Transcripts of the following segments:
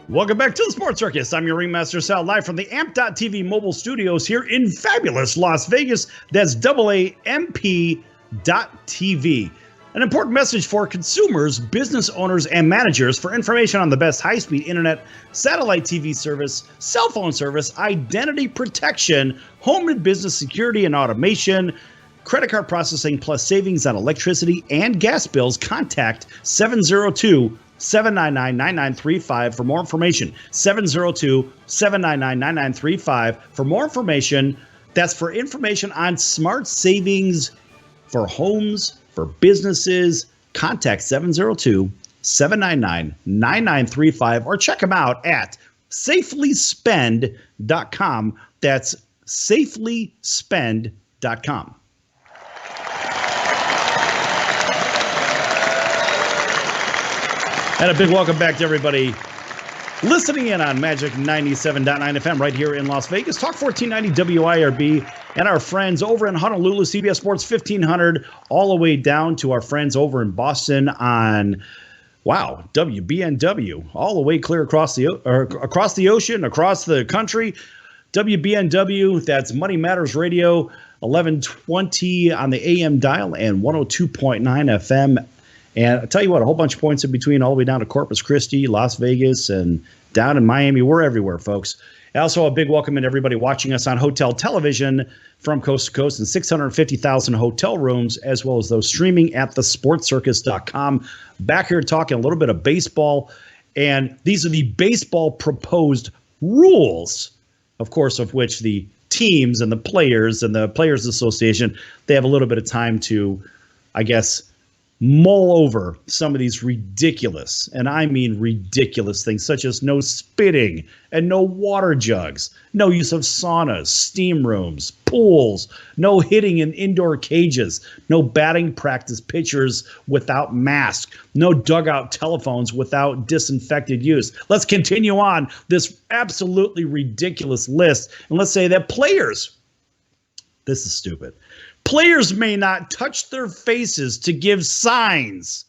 Welcome back to the Sports Circus. I'm your ringmaster, Sal, live from the AAMP.tv mobile studios here in fabulous Las Vegas. That's AAMP.tv. An important message for consumers, business owners, and managers for information on the best high-speed internet, satellite TV service, cell phone service, identity protection, home and business security and automation, credit card processing, plus savings on electricity and gas bills. Contact 702-799-9935 for more information. 702-799-9935 for more information. That's for information on smart savings for homes, for businesses. Contact 702-799-9935 or check them out at safelyspend.com. That's safelyspend.com. And a big welcome back to everybody listening in on Magic 97.9 FM right here in Las Vegas. Talk 1490 WIRB and our friends over in Honolulu, CBS Sports 1500, all the way down to our friends over in Boston on, WBNW, all the way clear across the ocean, across the country. WBNW, that's Money Matters Radio, 1120 on the AM dial and 102.9 FM. And I'll tell you what, a whole bunch of points in between, all the way down to Corpus Christi, Las Vegas, and down in Miami. We're everywhere, folks. And also a big welcome to everybody watching us on hotel television from coast to coast and 650,000 hotel rooms, as well as those streaming at thesportscircus.com. Back here talking a little bit of baseball. And these are the baseball proposed rules, of course, of which the teams and the Players Association, they have a little bit of time to, I guess, mull over some of these ridiculous, and I mean ridiculous things, such as no spitting and no water jugs, no use of saunas, steam rooms, pools, no hitting in indoor cages, no batting practice pitchers without masks, no dugout telephones without disinfected use. Let's continue on this absolutely ridiculous list, and let's say that players, this is stupid. Players may not touch their faces to give signs.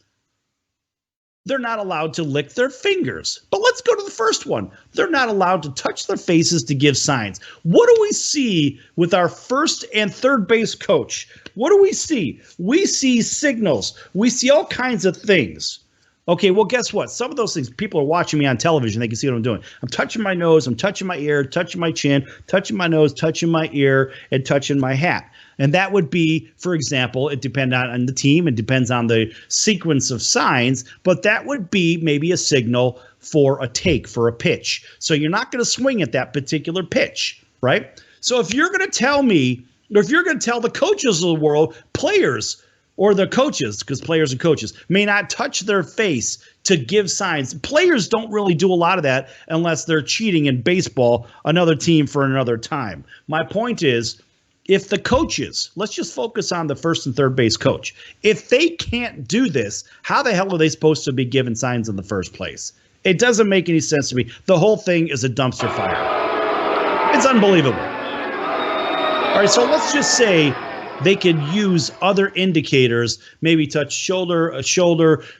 They're not allowed to lick their fingers. But let's go to the first one. They're not allowed to touch their faces to give signs. What do we see with our first and third base coach? What do we see? We see signals. We see all kinds of things. Okay, well, guess what? Some of those things, people are watching me on television. They can see what I'm doing. I'm touching my nose, I'm touching my ear, touching my chin, touching my nose, touching my ear, and touching my hat. And that would be, for example, it depends on the team. It depends on the sequence of signs. But that would be maybe a signal for a take, for a pitch. So you're not going to swing at that particular pitch, right? So if you're going to tell me, or if you're going to tell the coaches of the world, players or the coaches, because players and coaches may not touch their face to give signs. Players don't really do a lot of that unless they're cheating in baseball, another team for another time. My point is, if the coaches, let's just focus on the first and third base coach. If they can't do this, how the hell are they supposed to be given signs in the first place? It doesn't make any sense to me. The whole thing is a dumpster fire. It's unbelievable. All right, so let's just say they could use other indicators, maybe touch shoulder,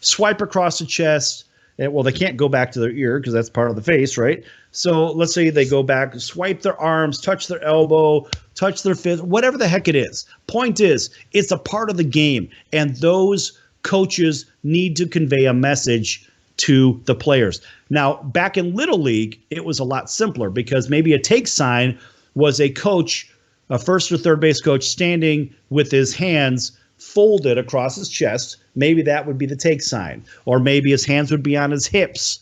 swipe across the chest. And, well, they can't go back to their ear because that's part of the face, right? So let's say they go back, swipe their arms, touch their elbow, touch their fist, whatever the heck it is. Point is, it's a part of the game, and those coaches need to convey a message to the players. Now, back in Little League, it was a lot simpler because maybe a take sign was a coach, a first or third base coach, standing with his hands folded across his chest. Maybe that would be the take sign. Or maybe his hands would be on his hips,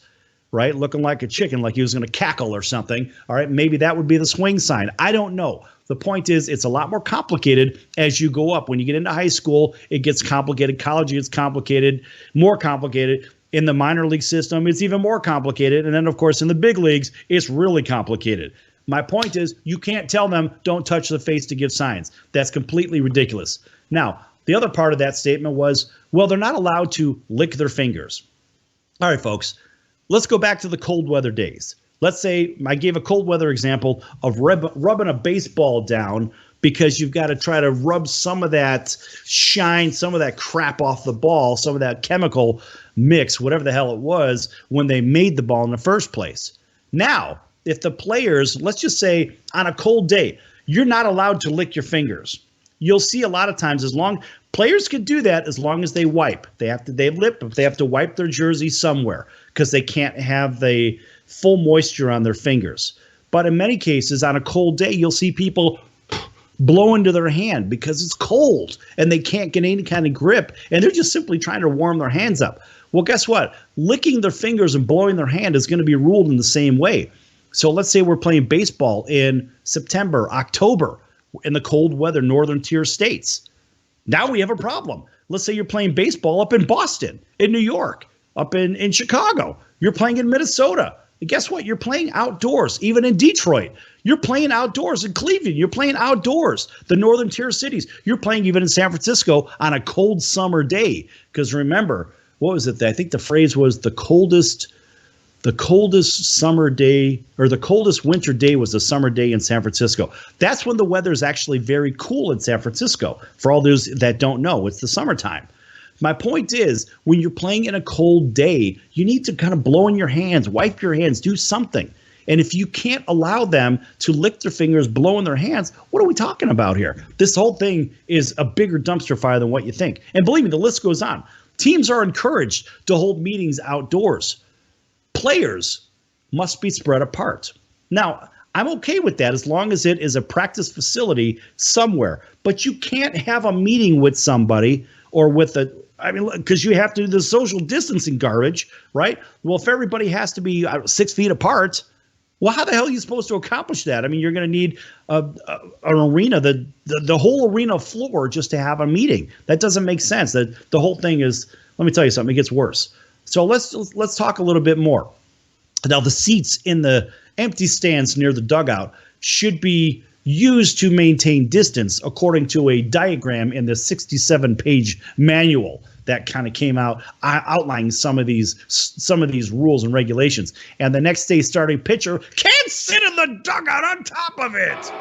right? Looking like a chicken, like he was going to cackle or something. All right, maybe that would be the swing sign. I don't know. The point is, it's a lot more complicated as you go up. When you get into high school, it gets complicated. College gets complicated, more complicated. In the minor league system, it's even more complicated. And then, of course, in the big leagues, it's really complicated. My point is, you can't tell them, don't touch the face to give signs. That's completely ridiculous. Now, the other part of that statement was, well, they're not allowed to lick their fingers. All right, folks, let's go back to the cold weather days. Let's say I gave a cold weather example of rubbing a baseball down because you've got to try to rub some of that shine, some of that crap off the ball, some of that chemical mix, whatever the hell it was, when they made the ball in the first place. Now, if the players, let's just say on a cold day, you're not allowed to lick your fingers. You'll see a lot of times players can do that as long as they wipe. They have to wipe their jersey somewhere because they can't have the full moisture on their fingers. But in many cases, on a cold day, you'll see people blow into their hand because it's cold and they can't get any kind of grip, and they're just simply trying to warm their hands up. Well, guess what? Licking their fingers and blowing their hand is going to be ruled in the same way. So let's say we're playing baseball in September, October, in the cold weather, northern tier states. Now we have a problem. Let's say you're playing baseball up in Boston, in New York, up in Chicago. You're playing in Minnesota. And guess what? You're playing outdoors, even in Detroit. You're playing outdoors in Cleveland. You're playing outdoors, the northern tier cities. You're playing even in San Francisco on a cold summer day. Because remember, what was it? I think the phrase was the coldest summer day, or the coldest winter day was the summer day in San Francisco. That's when the weather is actually very cool in San Francisco. For all those that don't know, it's the summertime. My point is, when you're playing in a cold day, you need to kind of blow in your hands, wipe your hands, do something. And if you can't allow them to lick their fingers, blow in their hands, what are we talking about here? This whole thing is a bigger dumpster fire than what you think. And believe me, the list goes on. Teams are encouraged to hold meetings outdoors. Players must be spread apart. Now, I'm okay with that as long as it is a practice facility somewhere. But you can't have a meeting with somebody or because you have to do the social distancing garbage, right? Well, if everybody has to be 6 feet apart, well, how the hell are you supposed to accomplish that? I mean, you're going to need an arena, the whole arena floor just to have a meeting. That doesn't make sense. The whole thing is, let me tell you something, it gets worse. So let's talk a little bit more. Now, the seats in the empty stands near the dugout should be used to maintain distance according to a diagram in the 67-page manual that kind of came out outlining some of these rules and regulations. And the next day starting pitcher can't sit in the dugout on top of it.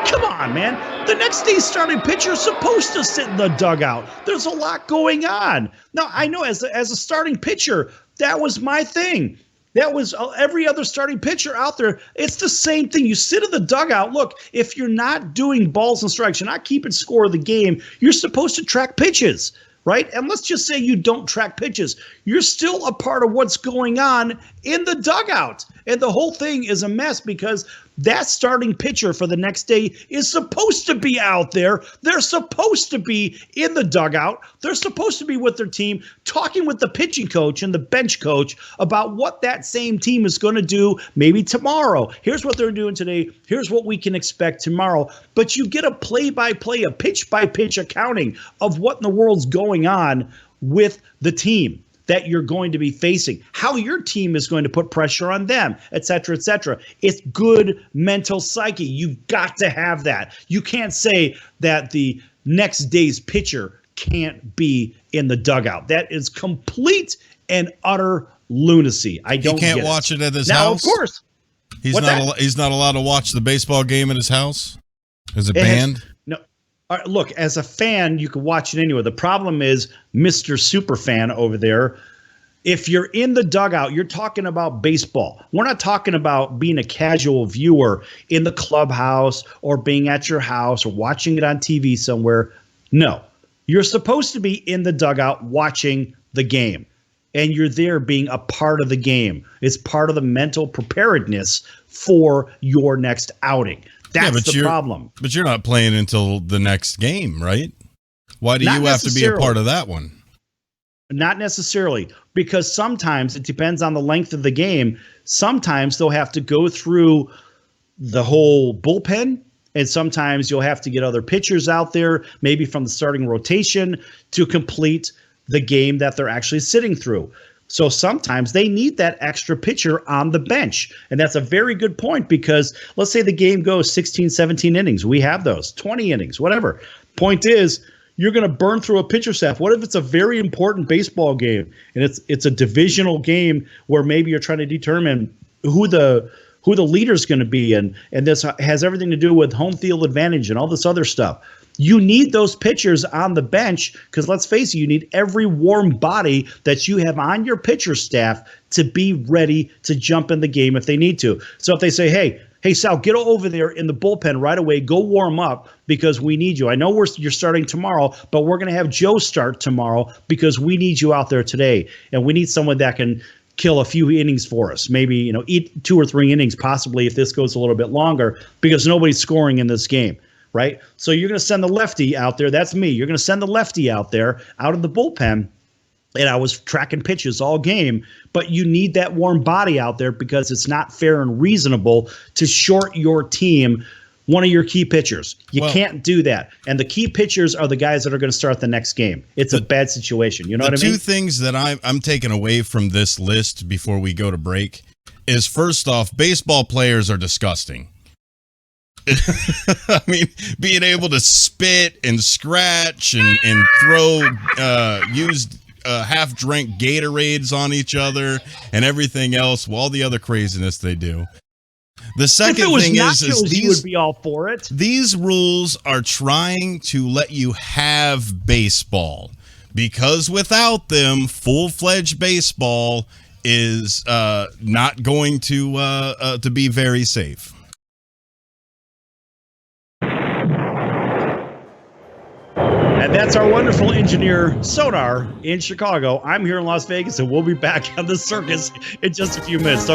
Come on, man. The next day starting pitcher is supposed to sit in the dugout. There's a lot going on. Now, I know as a starting pitcher, that was my thing. That was every other starting pitcher out there. It's the same thing. You sit in the dugout. Look, if you're not doing balls and strikes, you're not keeping score of the game, you're supposed to track pitches, right? And let's just say you don't track pitches. You're still a part of what's going on in the dugout. And the whole thing is a mess because that starting pitcher for the next day is supposed to be out there. They're supposed to be in the dugout. They're supposed to be with their team, talking with the pitching coach and the bench coach about what that same team is going to do maybe tomorrow. Here's what they're doing today. Here's what we can expect tomorrow. But you get a play-by-play, a pitch-by-pitch accounting of what in the world's going on with the team that you're going to be facing, how your team is going to put pressure on them, et cetera, et cetera. It's good mental psyche. You've got to have that. You can't say that the next day's pitcher can't be in the dugout. That is complete and utter lunacy. I don't get it. He can't watch it at his house? Now, of course. He's not allowed to watch the baseball game at his house? Is it banned? No. Look, as a fan, you can watch it anywhere. The problem is Mr. Superfan over there. If you're in the dugout, you're talking about baseball. We're not talking about being a casual viewer in the clubhouse or being at your house or watching it on TV somewhere. No, you're supposed to be in the dugout watching the game. And you're there being a part of the game. It's part of the mental preparedness for your next outing. That's the problem. But you're not playing until the next game, right? Why do you have to be a part of that one? Not necessarily, because sometimes it depends on the length of the game. Sometimes they'll have to go through the whole bullpen, and sometimes you'll have to get other pitchers out there, maybe from the starting rotation, to complete the game that they're actually sitting through. So sometimes they need that extra pitcher on the bench. And that's a very good point because let's say the game goes 16, 17 innings. We have those, 20 innings, whatever. Point is, you're going to burn through a pitcher staff. What if it's a very important baseball game and it's a divisional game where maybe you're trying to determine who the leader is going to be, and this has everything to do with home field advantage and all this other stuff. You need those pitchers on the bench because let's face it, you need every warm body that you have on your pitcher staff to be ready to jump in the game if they need to. So if they say, hey, Sal, get over there in the bullpen right away. Go warm up because we need you. I know you're starting tomorrow, but we're going to have Joe start tomorrow because we need you out there today. And we need someone that can kill a few innings for us. Maybe, eat 2 or 3 innings possibly if this goes a little bit longer because nobody's scoring in this game. Right? So you're going to send the lefty out there. That's me. You're going to send the lefty out there out of the bullpen. And I was tracking pitches all game, but you need that warm body out there because it's not fair and reasonable to short your team one of your key pitchers. You can't do that. And the key pitchers are the guys that are going to start the next game. It's a bad situation. You know what I mean? The 2 things that I'm taking away from this list before we go to break is, first off, baseball players are disgusting. I mean, being able to spit and scratch and throw used half-drank Gatorades on each other and everything else, all the other craziness they do. The second thing is these, you would be all for it. These rules are trying to let you have baseball because without them, full-fledged baseball is not going to be very safe. And that's our wonderful engineer, Sonar, in Chicago. I'm here in Las Vegas, and we'll be back on the Circus in just a few minutes.